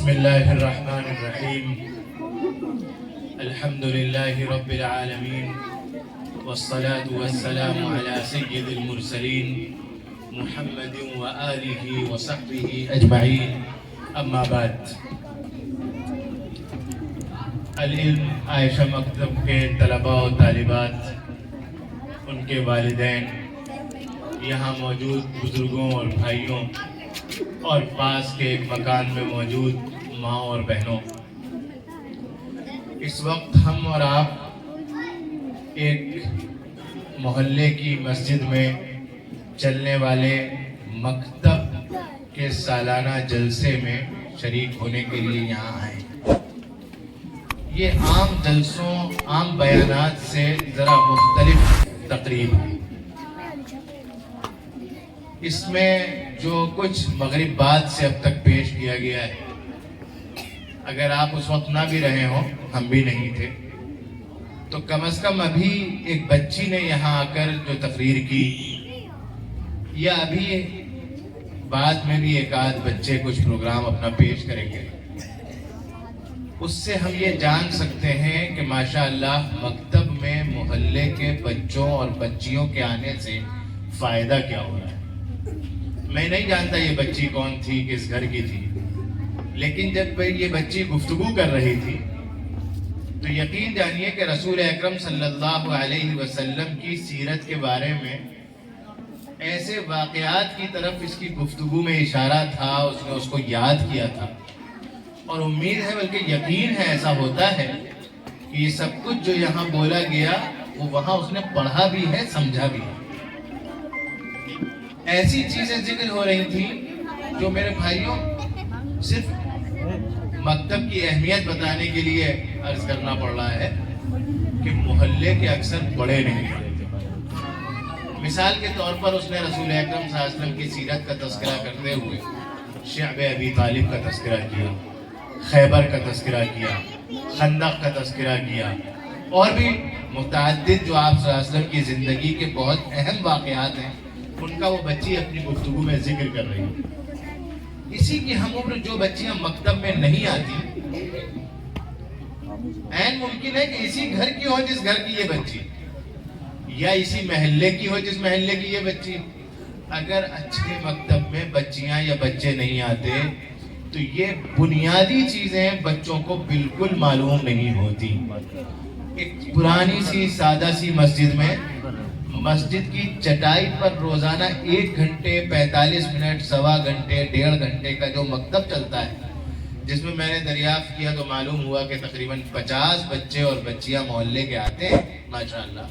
بسم اللہ الرحمن الرحیم الحمد للہ رب العالمین والصلاة والسلام على سید المرسلین محمد وآلہ وصحبہ اجمعین اما بعد۔ العلم عائشہ مکتب کے طلباء و طالبات، ان کے والدین، یہاں موجود بزرگوں اور بھائیوں اور پاس کے ایک مکان میں موجود ماں اور بہنوں، اس وقت ہم اور آپ ایک محلے کی مسجد میں چلنے والے مکتب کے سالانہ جلسے میں شریک ہونے کے لیے یہاں آئے۔ یہ عام جلسوں، عام بیانات سے ذرا مختلف تقریب ہے۔ اس میں جو کچھ مغرب بعد سے اب تک پیش کیا گیا ہے، اگر آپ اس وقت نہ بھی رہے ہوں، ہم بھی نہیں تھے، تو کم از کم ابھی ایک بچی نے یہاں آ کر جو تقریر کی، یا ابھی بعد میں بھی ایک آدھ بچے کچھ پروگرام اپنا پیش کریں گے، اس سے ہم یہ جان سکتے ہیں کہ ماشاءاللہ مکتب میں محلے کے بچوں اور بچیوں کے آنے سے فائدہ کیا ہو رہا ہے۔ میں نہیں جانتا یہ بچی کون تھی، کس گھر کی تھی، لیکن جب یہ بچی گفتگو کر رہی تھی تو یقین جانیے کہ رسول اکرم صلی اللہ علیہ وسلم کی سیرت کے بارے میں ایسے واقعات کی طرف اس کی گفتگو میں اشارہ تھا، اس نے اس کو یاد کیا تھا، اور امید ہے بلکہ یقین ہے ایسا ہوتا ہے کہ یہ سب کچھ جو یہاں بولا گیا وہ وہاں اس نے پڑھا بھی ہے، سمجھا بھی ہے۔ ایسی چیزیں ذکر ہو رہی تھیں جو میرے بھائیوں صرف مکتب کی اہمیت بتانے کے لیے عرض کرنا پڑ رہا ہے کہ محلے کے اکثر بڑے نہیں ہوتے۔ مثال کے طور پر اس نے رسول اکرم صلی اللہ علیہ وسلم کی سیرت کا تذکرہ کرتے ہوئے شعب ابی طالب کا تذکرہ کیا، خیبر کا تذکرہ کیا، خندق کا تذکرہ کیا، اور بھی متعدد جو آپ صلی اللہ علیہ وسلم کی زندگی کے بہت اہم واقعات ہیں، ان کا وہ بچی اپنی گفتگو میں ذکر کر رہی ہے۔ اسی کی ہم عمر جو بچیاں مکتب میں نہیں آتی، عین ممکن ہے کہ اسی گھر کی ہو جس گھر کی یہ بچی، یا اسی محلے کی ہو جس محلے کی یہ بچی۔ اگر اچھے مکتب میں بچیاں یا بچے نہیں آتے تو یہ بنیادی چیزیں بچوں کو بالکل معلوم نہیں ہوتی۔ ایک پرانی سی سادہ سی مسجد میں، مسجد کی چٹائی پر روزانہ 1 گھنٹے 45 منٹ، سوا گھنٹے، 1.5 گھنٹے کا جو مکتب چلتا ہے، جس میں میں نے دریافت کیا تو معلوم ہوا کہ تقریباً 50 بچے اور بچیاں محلے کے آتے ہیں ماشاءاللہ۔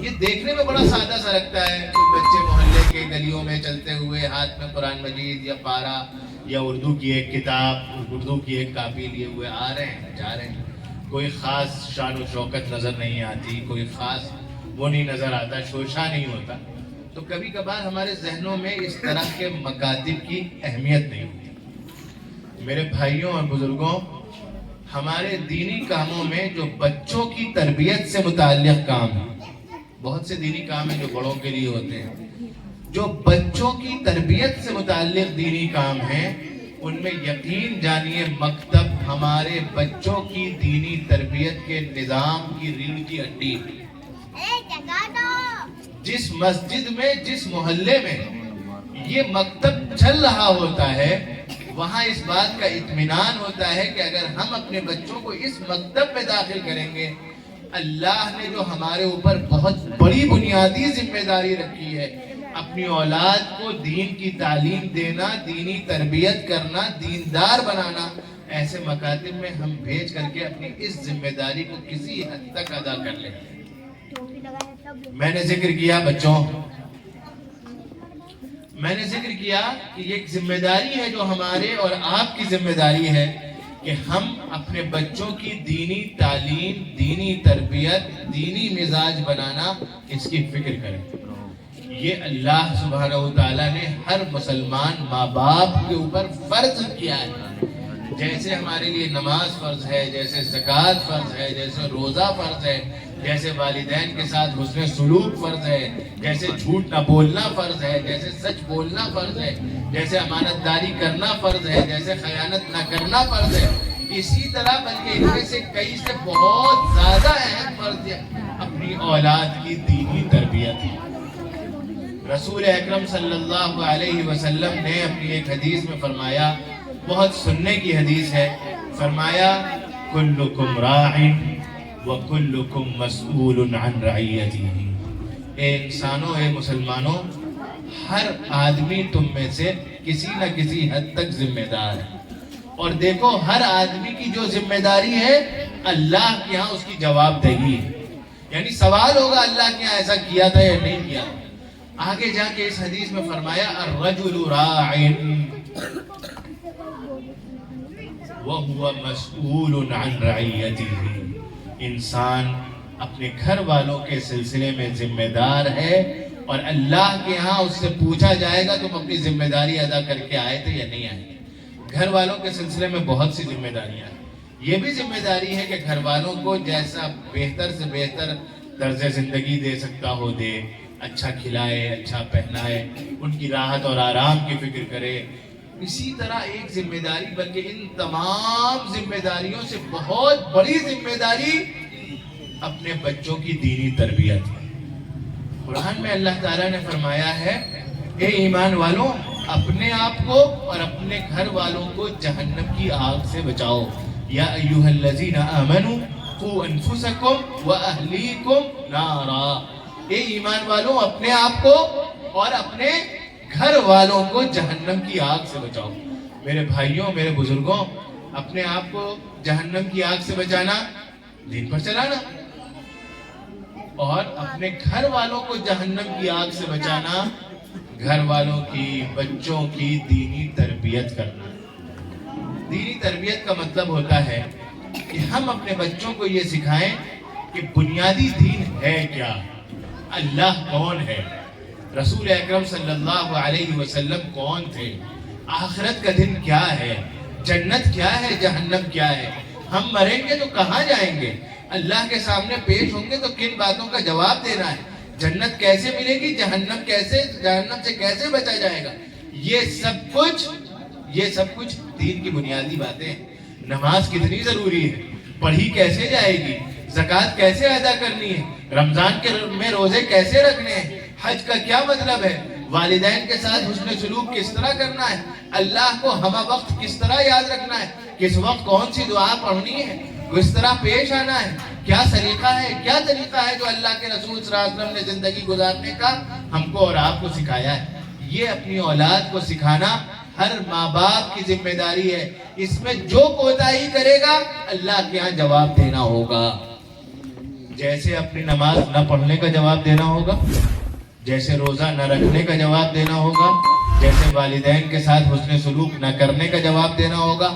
یہ دیکھنے میں بڑا سادہ سا لگتا ہے کہ بچے محلے کے گلیوں میں چلتے ہوئے ہاتھ میں قرآن مجید یا پارا یا اردو کی ایک کتاب، اردو کی ایک کاپی لیے ہوئے آ رہے ہیں، جا رہے ہیں۔ کوئی خاص شان و شوکت نظر نہیں آتی، کوئی خاص وہ نہیں نظر آتا، شوشا نہیں ہوتا۔ تو کبھی کبھار ہمارے ذہنوں میں اس طرح کے مکاتب کی اہمیت نہیں ہوتی۔ میرے بھائیوں اور بزرگوں، ہمارے دینی کاموں میں جو بچوں کی تربیت سے متعلق کام ہیں، بہت سے دینی کام ہیں جو بڑوں کے لیے ہوتے ہیں، جو بچوں کی تربیت سے متعلق دینی کام ہیں، ان میں یقین جانیے مکتب ہمارے بچوں کی دینی تربیت کے نظام کی ریڑھ کی ہڈی ہے۔ جس مسجد میں، جس محلے میں یہ مکتب چل رہا ہوتا ہے، وہاں اس بات کا اطمینان ہوتا ہے کہ اگر ہم اپنے بچوں کو اس مکتب میں داخل کریں گے، اللہ نے جو ہمارے اوپر بہت بڑی بنیادی ذمہ داری رکھی ہے، اپنی اولاد کو دین کی تعلیم دینا، دینی تربیت کرنا، دیندار بنانا، ایسے مکاتب میں ہم بھیج کر کے اپنی اس ذمہ داری کو کسی حد تک ادا کر لیں۔ میں نے ذکر کیا بچوں، میں نے ذکر کیا کہ یہ ایک ذمہ داری ہے جو ہمارے اور آپ کی ذمہ داری ہے کہ ہم اپنے بچوں کی دینی تعلیم، دینی تربیت، دینی مزاج بنانا، اس کی فکر کریں۔ یہ اللہ سبحانہ وتعالیٰ نے ہر مسلمان ماں باپ کے اوپر فرض کیا ہے۔ جیسے ہمارے لیے نماز فرض ہے، جیسے زکوٰۃ فرض ہے، جیسے روزہ فرض ہے، جیسے والدین کے ساتھ حسن سلوک فرض ہے، جیسے جھوٹ نہ بولنا فرض ہے، جیسے سچ بولنا فرض ہے، جیسے امانت داری کرنا فرض ہے، جیسے خیانت نہ کرنا فرض ہے، اسی طرح بلکہ ان میں سے کئی سے بہت زیادہ اہم فرض ہے اپنی اولاد کی دینی تربیت۔ رسول اکرم صلی اللہ علیہ وسلم نے اپنی ایک حدیث میں فرمایا، بہت سننے کی حدیث ہے، فرمایا کلکم راع وکلکم مسئول عن رعیتہ۔ اے انسانوں، اے مسلمانوں، ہر آدمی تم میں سے کسی نہ کسی حد تک ذمہ دار ہے، اور دیکھو ہر آدمی کی جو ذمہ داری ہے اللہ کے ہاں اس کی جواب دہی ہے، یعنی سوال ہوگا اللہ کے ہاں ایسا کیا تھا یا نہیں کیا۔ آگے جا کے اس حدیث میں فرمایا الرجل راع وَهُوَ مَسْئُولٌ عَنْ رَعِيَّتِهِ۔ انسان اپنے گھر والوں کے سلسلے میں ذمہ دار ہے، اور اللہ کے ہاں اس سے پوچھا جائے گا تم اپنی ذمہ داری ادا کر کے آئے تھے یا نہیں آئے۔ گھر والوں کے سلسلے میں بہت سی ذمہ داریاں ہیں۔ یہ بھی ذمہ داری ہے کہ گھر والوں کو جیسا بہتر سے بہتر طرز زندگی دے سکتا ہو دے، اچھا کھلائے، اچھا پہنائے، ان کی راحت اور آرام کی فکر کرے۔ اسی طرح ایک ذمہ داری، بلکہ ان تمام ذمہ داریوں سے بہت بڑی ذمہ داری اپنے بچوں کی دینی تربیت ہے۔ قرآن میں اللہ تعالیٰ نے فرمایا ہے، اے ایمان والوں، اپنے آپ کو اور اپنے گھر والوں کو جہنم کی آگ سے بچاؤ۔ یا ایھا الذین آمنوا قوا انفسکم واہلیکم نارا۔ اے ایمان والوں، اپنے آپ کو اور اپنے گھر والوں کو جہنم کی آگ سے بچاؤ۔ میرے بھائیوں، میرے بزرگوں، اپنے آپ کو جہنم کی آگ سے بچانا، دین پر چلانا، اور اپنے گھر والوں کو جہنم کی آگ سے بچانا، گھر والوں کی، بچوں کی دینی تربیت کرنا۔ دینی تربیت کا مطلب ہوتا ہے کہ ہم اپنے بچوں کو یہ سکھائیں کہ بنیادی دین ہے کیا، اللہ کون ہے، رسول اکرم صلی اللہ علیہ وسلم کون تھے، آخرت کا دن کیا ہے، جنت کیا ہے، جہنم کیا ہے، ہم مریں گے تو کہاں جائیں گے، اللہ کے سامنے پیش ہوں گے تو کن باتوں کا جواب دینا ہے، جنت کیسے ملے گی، جہنم سے کیسے بچا جائے گا۔ یہ سب کچھ دین کی بنیادی باتیں ہیں۔ نماز کتنی ضروری ہے، پڑھی کیسے جائے گی، زکوٰۃ کیسے ادا کرنی ہے، رمضان میں روزے کیسے رکھنے ہیں، حج کا کیا مطلب ہے، والدین کے ساتھ حسن سلوک کس طرح کرنا ہے، اللہ کو ہمہ وقت کس طرح یاد رکھنا ہے، کس وقت کون سی دعا پڑھنی ہے، کس طرح پیش آنا ہے، کیا طریقہ ہے جو اللہ کے رسول صلی اللہ علیہ وسلم نے زندگی گزارنے کا ہم کو اور آپ کو سکھایا ہے۔ یہ اپنی اولاد کو سکھانا ہر ماں باپ کی ذمہ داری ہے۔ اس میں جو کوتاہی کرے گا اللہ کے ہاں جواب دینا ہوگا۔ جیسے اپنی نماز نہ پڑھنے کا جواب دینا ہوگا، جیسے روزہ نہ رکھنے کا جواب دینا ہوگا، جیسے والدین کے ساتھ حسن سلوک نہ کرنے کا جواب دینا ہوگا،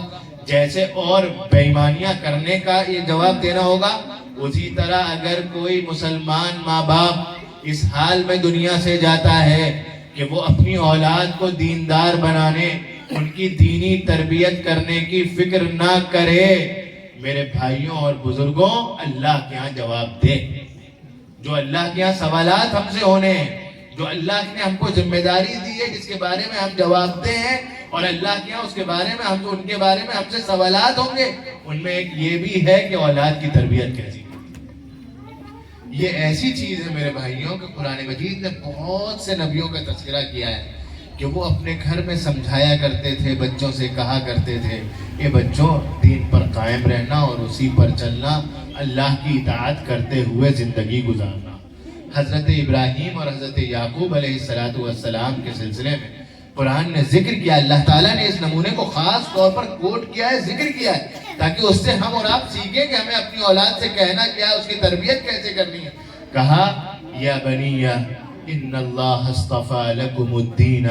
جیسے اور بے ایمانیاں کرنے کا یہ جواب دینا ہوگا، اسی طرح اگر کوئی مسلمان ماں باپ اس حال میں دنیا سے جاتا ہے کہ وہ اپنی اولاد کو دیندار بنانے، ان کی دینی تربیت کرنے کی فکر نہ کرے، میرے بھائیوں اور بزرگوں، اللہ کے ہاں جواب دے۔ جو اللہ کے ہاں سوالات ہم سے ہونے ہیں، جو اللہ نے ہم کو ذمہ داری دی ہے جس کے بارے میں ہم جواب دیں ہیں، اور اللہ کے ہاں اس کے بارے میں ان کے بارے میں ہم سے سوالات ہوں گے، ان میں ایک یہ بھی ہے کہ اولاد کی تربیت کیسی۔ یہ ایسی چیز ہے میرے بھائیوں کہ قرآن مجید نے بہت سے نبیوں کا تذکرہ کیا ہے کہ وہ اپنے گھر میں سمجھایا کرتے تھے، بچوں سے کہا کرتے تھے، اے بچوں، دین پر قائم رہنا اور اسی پر چلنا، اللہ کی اطاعت کرتے ہوئے زندگی گزارنا۔ حضرت ابراہیم اور حضرت یعقوب علیہ السلام کے سلسلے میں قرآن نے ذکر کیا، اللہ تعالیٰ نے اس نمونے کو خاص طور پر کوٹ کیا ہے، ذکر کیا ہے، تاکہ اس سے ہم اور آپ سیکھیں کہ ہمیں اپنی اولاد سے کہنا کیا ہے، اس کی تربیت کیسے کرنی ہے۔ کہا یا بنی ان اللہ اصطفى لکم الدین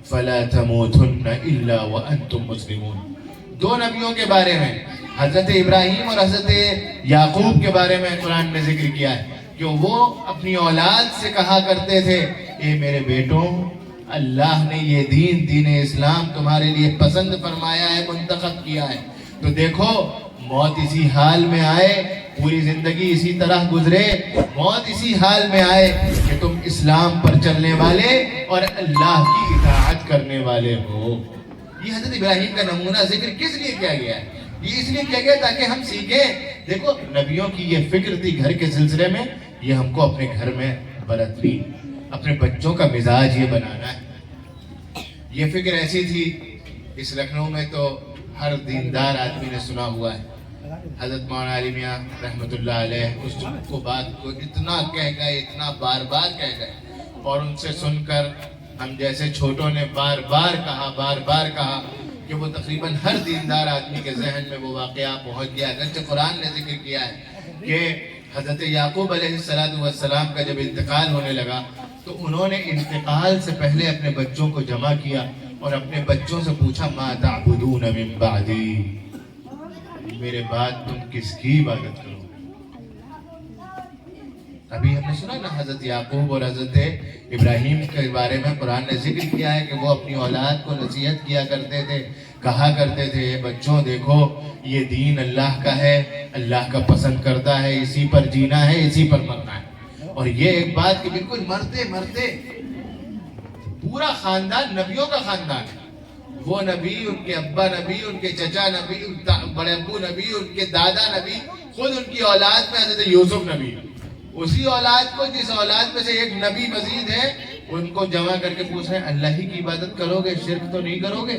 فلا تموتن الا وانتم مسلمون۔ دو نبیوں کے بارے میں، حضرت ابراہیم اور حضرت یعقوب کے بارے میں قرآن نے ذکر کیا ہے کہ وہ اپنی اولاد سے کہا کرتے تھے، اے میرے بیٹوں، اللہ نے یہ دین اسلام تمہارے لیے پسند فرمایا ہے، منتخب کیا ہے، تو دیکھو موت اسی حال میں آئے پوری زندگی اسی طرح گزرے، موت اسی حال میں آئے کہ تم اسلام پر چلنے والے اور اللہ کی اطاعت کرنے والے ہو۔ یہ حضرت ابراہیم کا نمونہ ذکر کس لیے کیا گیا ہے؟ یہ اس لیے کیا گیا تاکہ ہم سیکھیں۔ دیکھو نبیوں کی یہ فکر تھی گھر کے سلسلے میں، یہ ہم کو اپنے گھر میں برتنی، اپنے بچوں کا مزاج یہ بنانا ہے۔ یہ فکر ایسی تھی، اس لکھنؤ میں تو ہر دیندار آدمی نے سنا ہوا ہے، حضرت مولانا علی میاں رحمۃ اللہ علیہ اس بات کو اتنا کہہ گئے، اتنا بار بار کہہ گئے، اور ان سے سن کر ہم جیسے چھوٹوں نے بار بار کہا کہ وہ تقریباً ہر دیندار آدمی کے ذہن میں وہ واقعہ پہنچ گیا۔ اگرچہ قرآن نے ذکر کیا ہے کہ حضرت یعقوب علیہ السلام کا جب انتقال ہونے لگا تو انہوں نے انتقال سے پہلے اپنے بچوں کو جمع کیا اور اپنے بچوں سے پوچھا ما تعبدون من بعدی، میرے بعد تم کس کی عبادت کرو؟ ابھی ہم نے سنا نا حضرت یعقوب اور حضرت ابراہیم کے بارے میں قرآن نے ذکر کیا ہے کہ وہ اپنی اولاد کو نصیحت کیا کرتے تھے، کہا کرتے تھے بچوں دیکھو یہ دین اللہ کا ہے، اللہ کا پسند کرتا ہے، اسی پر جینا ہے، اسی پر مرنا ہے۔ اور یہ ایک بات کہ بالکل مرتے پورا خاندان نبیوں کا خاندان ہے، وہ نبی، ان کے ابا نبی، ان کے چچا نبی، بڑے ابو نبی، ان کے دادا نبی، خود ان کی اولاد میں حضرت یوسف نبی، اسی اولاد کو جس اولاد میں سے ایک نبی مزید ہے ان کو جمع کر کے پوچھ رہے ہیں اللہ ہی کی عبادت کرو گے، شرک تو نہیں کرو گے؟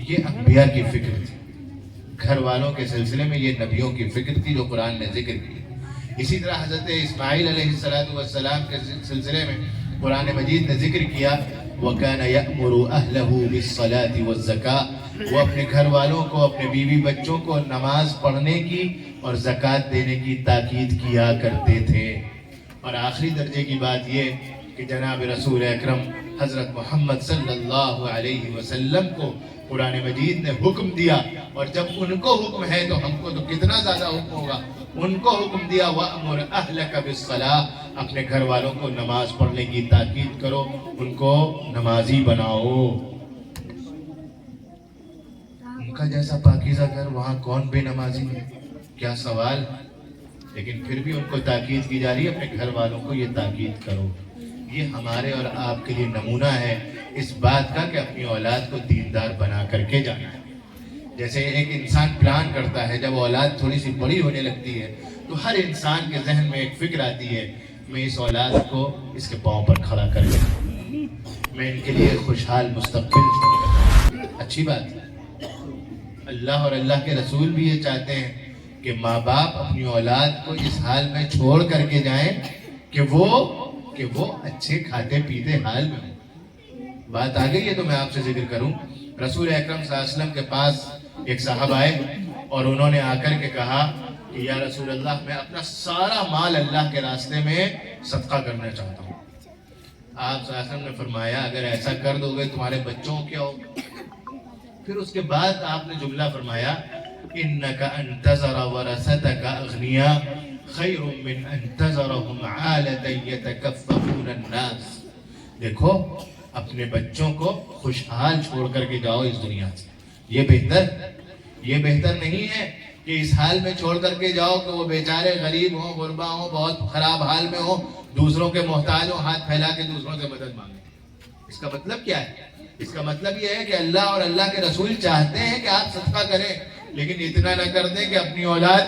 یہ انبیاء کی فکر تھی، گھر والوں کے سلسلے میں یہ نبیوں کی فکر تھی جو قرآن نے ذکر کی۔ اسی طرح حضرت اسماعیل علیہ السلام کے سلسلے میں قرآن مجید نے ذکر کیا وَكَانَ يَأْمُرُ أَهْلَهُ بِالصَّلَاةِ وَالزَّكَاةِ، وہ اپنے گھر والوں کو، اپنے بیوی بچوں کو نماز پڑھنے کی اور زکوٰۃ دینے کی تاکید کیا کرتے تھے۔ اور آخری درجے کی بات یہ کہ جناب رسول اکرم حضرت محمد صلی اللہ علیہ وسلم کو قرآن مجید نے حکم دیا، اور جب ان کو حکم ہے تو ہم کو تو کتنا زیادہ حکم ہوگا، ان کو حکم دیا وَأْمُرْ أَهْلَكَ بِالصَّلَاةِ، اپنے گھر والوں کو نماز پڑھنے کی تاکید کرو، ان کو نمازی بناؤ۔ ان کا جیسا پاکیزہ گھر وہاں کون بے نمازی ہے؟ کیا سوال! لیکن پھر بھی ان کو تاکید کی جا رہی ہے اپنے گھر والوں کو یہ تاکید کرو۔ یہ ہمارے اور آپ کے لیے نمونہ ہے اس بات کا کہ اپنی اولاد کو دیندار بنا کر کے جانا ہے۔ جیسے ایک انسان پلان کرتا ہے، جب اولاد تھوڑی سی بڑی ہونے لگتی ہے تو ہر انسان کے ذہن میں ایک فکر آتی ہے میں اس اولاد کو اس کے پاؤں پر کھڑا کر کے میں ان کے لیے خوشحال مستقبل چھوڑ۔ اچھی بات ہے، اللہ اور اللہ کے رسول بھی یہ چاہتے ہیں کہ ماں باپ اپنی اولاد کو اس حال میں چھوڑ کر کے جائیں کہ وہ اچھے کھاتے پیتے حال میں ہوں۔ بات آ گئی ہے تو میں آپ سے ذکر کروں، رسول اکرم صلی اللہ علیہ وسلم کے پاس ایک صاحب آئے اور انہوں نے آ کر کے کہا کہ یا رسول اللہ میں اپنا سارا مال اللہ کے راستے میں صدقہ کرنا چاہتا ہوں۔ آپ صلی اللہ علیہ وسلم نے فرمایا اگر ایسا کر دو گے تمہارے بچوں کیا ہوگا؟ پھر اس کے بعد آپ نے جملہ فرمایا إِنَّكَ أَنْتَظَرَ وَرَثَتَكَ أَغْنِيَاءَ خَيْرٌ مِّنْ أَنْتَظَرَهُمْ عَالَةً يَتَكَفَّفُونَ النَّاسِ، دیکھو اپنے بچوں کو خوشحال چھوڑ کر کے جاؤ اس دنیا سے، یہ بہتر نہیں ہے کہ اس حال میں چھوڑ کر کے جاؤ کہ وہ بیچارے غریب ہوں، غربا ہوں، بہت خراب حال میں ہوں، دوسروں کے محتاج ہوں، ہاتھ پھیلا کے دوسروں سے مدد مانگیں۔ اس کا مطلب کیا ہے؟ اس کا مطلب یہ ہے کہ اللہ اور اللہ کے رسول چاہتے ہیں کہ آپ صدقہ کریں، لیکن اتنا نہ کر دیں کہ اپنی اولاد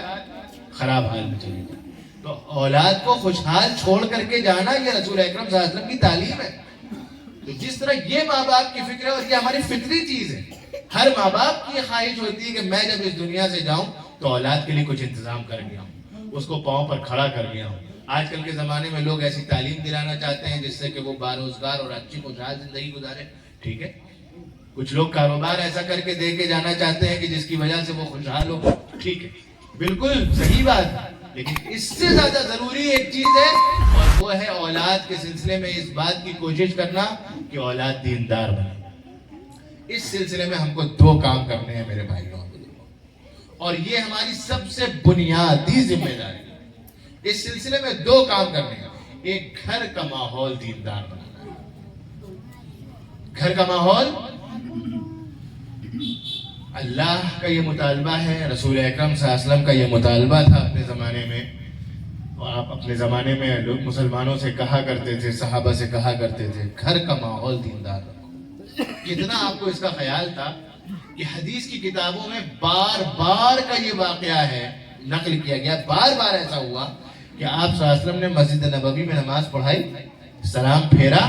خراب حال میں چلی جائے۔ تو اولاد کو خوشحال چھوڑ کر کے جانا یہ رسول اکرم صلی اللہ علیہ وسلم کی تعلیم ہے۔ تو جس طرح یہ ماں باپ کی فکر ہے اور یہ ہماری فطری چیز ہے، ہر ماں باپ کی خواہش ہوتی ہے کہ میں جب اس دنیا سے جاؤں تو اولاد کے لیے کچھ انتظام کر گیا ہوں، اس کو پاؤں پر کھڑا کر گیا ہوں۔ آج کل کے زمانے میں لوگ ایسی تعلیم دلانا چاہتے ہیں جس سے کہ وہ باروزگار اور اچھی خوشحال زندگی گزارے، ٹھیک ہے۔ کچھ لوگ کاروبار ایسا کر کے دے کے جانا چاہتے ہیں کہ جس کی وجہ سے وہ خوشحال ہو، ٹھیک ہے، بالکل صحیح بات ہے، لیکن اس سے زیادہ ضروری ایک چیز ہے اور وہ ہے اولاد کے سلسلے میں اس بات کی کوشش کرنا کہ اولاد دیندار بنے۔ اس سلسلے میں ہم کو دو کام کرنے ہیں میرے بھائیوں، اور یہ ہماری سب سے بنیادی ذمہ داری ہے۔ اس سلسلے میں دو کام کرنے ہیں، ایک گھر کا ماحول دیندار بنانا ہے، گھر کا ماحول اللہ کا یہ مطالبہ ہے، رسول اکرم صلی اللہ علیہ وسلم کا یہ مطالبہ تھا اپنے زمانے میں، اور آپ اپنے زمانے میں لوگ مسلمانوں سے کہا کرتے تھے، صحابہ سے کہا کرتے تھے، گھر کا ماحول دیندار رکھو۔ کتنا آپ کو اس کا خیال تھا کہ حدیث کی کتابوں میں بار بار کا یہ واقعہ ہے، نقل کیا گیا، بار بار ایسا ہوا کہ آپ صلی اللہ علیہ وسلم نے مسجد نبوی میں نماز پڑھائی، سلام پھیرا،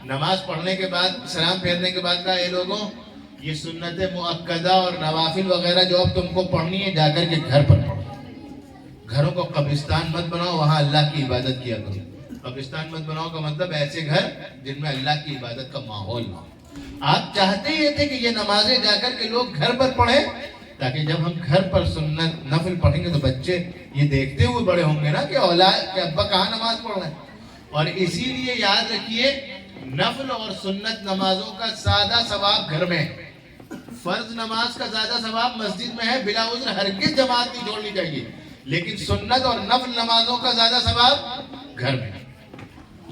نماز پڑھنے کے بعد، سلام پھیرنے کے بعد کہا، اے لوگوں، یہ سنت مؤکدہ اور نوافل وغیرہ جو اب تم کو پڑھنی ہے، جا کر کے گھر پر پڑھو۔ گھروں کو قبرستان مت بناؤ، وہاں اللہ کی عبادت کیا کرو۔ قبرستان مت بناؤ کا مطلب ایسے گھر جن میں اللہ کی عبادت کا ماحول نہ ہو۔ آپ چاہتے یہ تھے کہ یہ نمازیں جا کر کے لوگ گھر پر پڑھیں، تاکہ جب ہم گھر پر سنت نفل پڑھیں گے تو بچے یہ دیکھتے ہوئے بڑے ہوں گے نا کہ اولاد کہ ابا کہاں نماز پڑھ رہے ہیں۔ اور اسی لیے یاد رکھیے، نفل اور سنت نمازوں کا زیادہ ثواب گھر میں ہے۔ فرض نماز کا زیادہ ثواب مسجد میں ہے، بلا عذر ہرگز جماعت نہیں چھوڑنی چاہیے، لیکن سنت اور نفل نمازوں کا زیادہ ثواب گھر میں ہے۔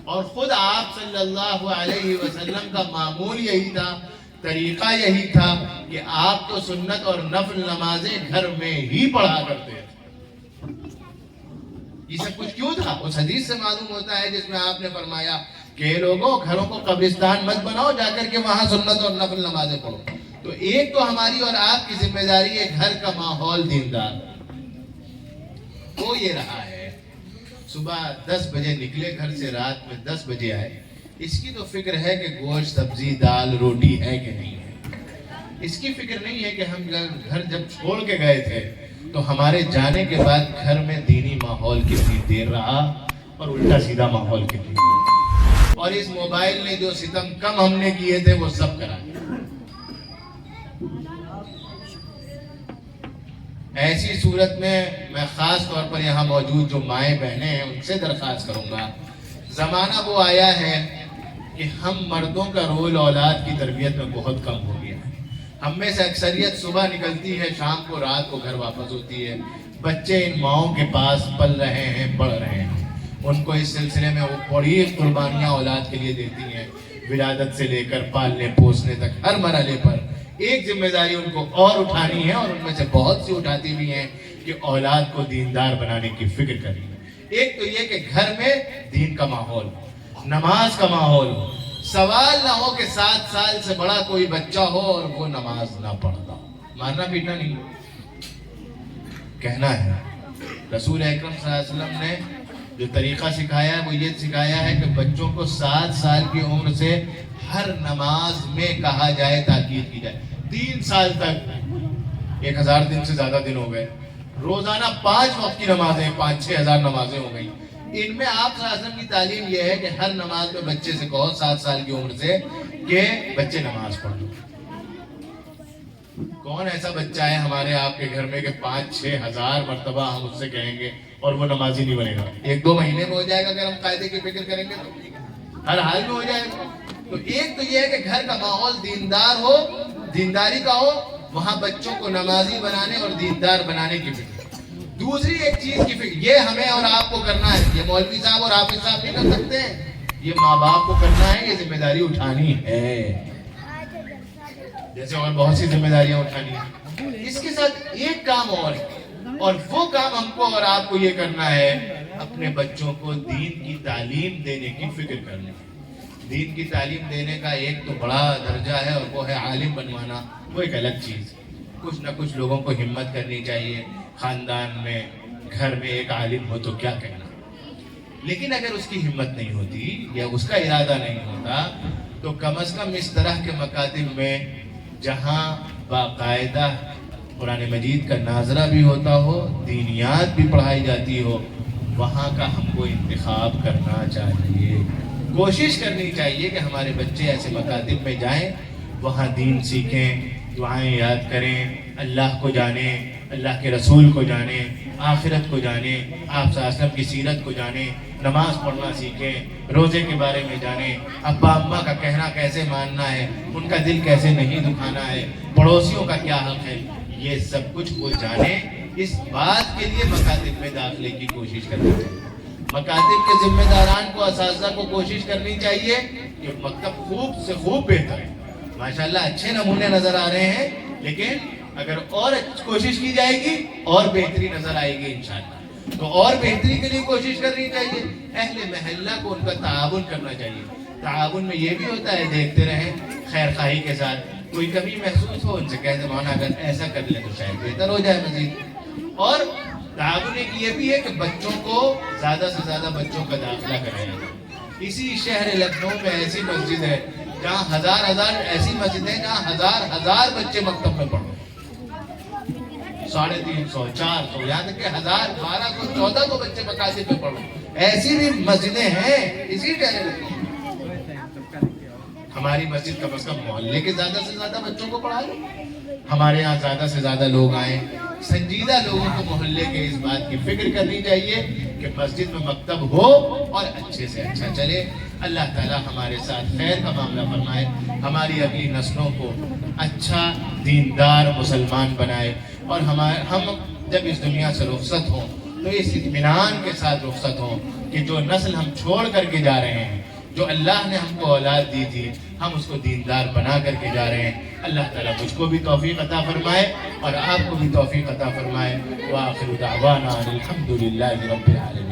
اور خود آپ صلی اللہ علیہ وسلم کا معمول یہی تھا، طریقہ یہی تھا کہ آپ تو سنت اور نفل نمازیں گھر میں ہی پڑھا کرتے تھے۔ یہ سب کچھ کیوں تھا؟ اس حدیث سے معلوم ہوتا ہے جس میں آپ نے فرمایا کہ لوگوں، گھروں کو قبرستان مت بناؤ، جا کر کے وہاں سنت اور نفل نمازیں پڑھو۔ تو ایک تو ہماری اور آپ کی ذمہ داری ہے گھر کا ماحول دیندار، وہ یہ رہا ہے۔ صبح 10 بجے نکلے گھر سے، رات میں 10 بجے آئے، اس کی تو فکر ہے کہ گوشت، سبزی، دال، روٹی ہے کہ نہیں ہے۔ اس کی فکر نہیں ہے کہ ہم گھر جب چھوڑ کے گئے تھے تو ہمارے جانے کے بعد گھر میں دینی ماحول کتنی دیر رہا اور الٹا سیدھا ماحول کتنی دیر، اور اس موبائل نے جو ستم کم ہم نے کیے تھے وہ سب کرا۔ ایسی صورت میں میں خاص طور پر یہاں موجود جو مائیں بہنیں ہیں ان سے درخواست کروں گا، زمانہ وہ آیا ہے کہ ہم مردوں کا رول اولاد کی تربیت میں بہت کم ہو گیا ہے۔ ہم میں سے اکثریت صبح نکلتی ہے، شام کو، رات کو گھر واپس ہوتی ہے۔ بچے ان ماؤں کے پاس پل رہے ہیں، بڑھ رہے ہیں، ان کو اس سلسلے میں وہ بڑی قربانیاں اولاد کے لیے دیتی ہیں، ولادت سے لے کر پالنے پوسنے تک ہر مرحلے پر ایک ذمہ داری ان کو اور اٹھانی ہے، اور ان میں سے بہت سی اٹھاتی بھی ہیں کہ اولاد کو دیندار بنانے کی فکر کریں۔ ایک تو یہ کہ گھر میں دین کا ماحول، نماز کا ماحول ہو، سوال نہ ہو کہ 7 سال سے بڑا کوئی بچہ ہو اور وہ نماز نہ پڑھتا ہو، مارنا پیٹنا نہیں، کہنا ہے۔ رسول اکرم صلی اللہ علیہ وسلم نے جو طریقہ سکھایا ہے وہ یہ سکھایا ہے کہ بچوں کو 7 سال کی عمر سے ہر نماز میں کہا جائے، تاکید کی جائے۔ 3 سال تک 1000 دن سے زیادہ دن ہو گئے، روزانہ 5 وقت کی نمازیں، 5-6 ہزار نمازیں ہو گئی۔ ان میں آپ صلی اللہ علیہ وسلم کی تعلیم یہ ہے کہ ہر نماز میں بچے سے کہو 7 سال کی عمر سے کہ بچے نماز پڑھو۔ کون ایسا بچہ ہے ہمارے آپ کے گھر میں کہ 5-6 ہزار مرتبہ ہم اس سے کہیں گے اور وہ نمازی نہیں بنے گا؟ 1-2 مہینے میں ہو جائے گا اگر ہم قاعدے کی فکر کریں گے تو ہر حال میں ہو جائے گا۔ تو ایک تو یہ ہے کہ گھر کا ماحول دیندار ہو، دینداری کا ہو، وہاں بچوں کو نمازی بنانے اور دیندار بنانے کی فکر۔ دوسری ایک چیز کی فکر یہ ہمیں اور آپ کو کرنا ہے، یہ مولوی صاحب اور حافظ صاحب نہیں کر سکتے ہیں، یہ ماں باپ کو کرنا ہے، یہ ذمہ داری اٹھانی ہے، جیسے اور بہت سی ذمہ داریاں اٹھانی ہیں۔ اس کے ساتھ ایک کام اور ہے، اور وہ کام ہم کو اور آپ کو یہ کرنا ہے، اپنے بچوں کو دین کی تعلیم دینے کی فکر کرنی ہے۔ دین کی تعلیم دینے کا ایک تو بڑا درجہ ہے اور وہ ہے عالم بنوانا، وہ ایک الگ چیز ہے۔ کچھ نہ کچھ لوگوں کو ہمت کرنی چاہیے، خاندان میں، گھر میں ایک عالم ہو تو کیا کہنا، لیکن اگر اس کی ہمت نہیں ہوتی یا اس کا ارادہ نہیں ہوتا تو کم از کم اس طرح کے مکاتب میں جہاں باقاعدہ قرآن مجید کا ناظرہ بھی ہوتا ہو، دینیات بھی پڑھائی جاتی ہو، وہاں کا ہم کو انتخاب کرنا چاہیے۔ کوشش کرنی چاہیے کہ ہمارے بچے ایسے مکاتب میں جائیں، وہاں دین سیکھیں، دعائیں یاد کریں، اللہ کو جانیں، اللہ کے رسول کو جانیں، آخرت کو جانیں، آپ صلی اللہ علیہ وسلم کی سیرت کو جانیں، نماز پڑھنا سیکھیں، روزے کے بارے میں جانیں، ابا اماں کا کہنا کیسے ماننا ہے، ان کا دل کیسے نہیں دکھانا ہے، پڑوسیوں کا کیا حق ہے، یہ سب کچھ وہ جانیں۔ اس بات کے لیے مکاتب میں داخلے کی کوشش کرنی چاہیے۔ مکاتب کے ذمہ داران کو، اساتذہ کو کوشش کرنی چاہیے کہ مکتب خوب سے خوب بہتر ہے۔ ماشاءاللہ اچھے نمونے نظر آ رہے ہیں، لیکن اگر اور کوشش کی جائے گی اور بہتری نظر آئے گی انشاءاللہ. تو اور بہتری کے لیے کوشش کرنی چاہیے. اہل محلہ کو ان کا تعاون کرنا چاہیے. تعاون میں یہ بھی ہوتا ہے دیکھتے رہیں خیر خواہی کے ساتھ کوئی کمی محسوس ہو ان سے کہتے مولانا اگر ایسا کر لیں تو شاید بہتر ہو جائے مزید. اور تعاون ایک یہ بھی ہے کہ بچوں کو زیادہ سے زیادہ بچوں کا داخلہ کرایا جائے. اسی شہر لکھنؤ میں ایسی مسجد ہے جہاں ہزار ایسی مسجد ہے جہاں ہزار بچے مکتب میں پڑھو. 350 400 یہاں تک کہ 1000 1200 1400 بچے مکاتب میں پڑھو. ایسی بھی مسجدیں ہیں اسی شہر لکھنؤ. ہماری مسجد کم از کم محلے کے زیادہ سے زیادہ بچوں کو پڑھا لیں. ہمارے یہاں زیادہ سے زیادہ لوگ آئیں. سنجیدہ لوگوں کو محلے کے اس بات کی فکر کرنی چاہیے کہ مسجد میں مکتب ہو اور اچھے سے اچھا چلے. اللہ تعالیٰ ہمارے ساتھ خیر کا معاملہ فرمائے. ہماری اگلی نسلوں کو اچھا دیندار مسلمان بنائے. اور ہم جب اس دنیا سے رخصت ہوں تو اس اطمینان کے ساتھ رخصت ہوں کہ جو نسل ہم چھوڑ کر کے جا رہے ہیں, جو اللہ نے ہم کو اولاد دی تھی, ہم اس کو دیندار بنا کر کے جا رہے ہیں. اللہ تعالیٰ مجھ کو بھی توفیق عطا فرمائے اور آپ کو بھی توفیق عطا فرمائے. وآخر دعوانا الحمدللہ رب العالمین.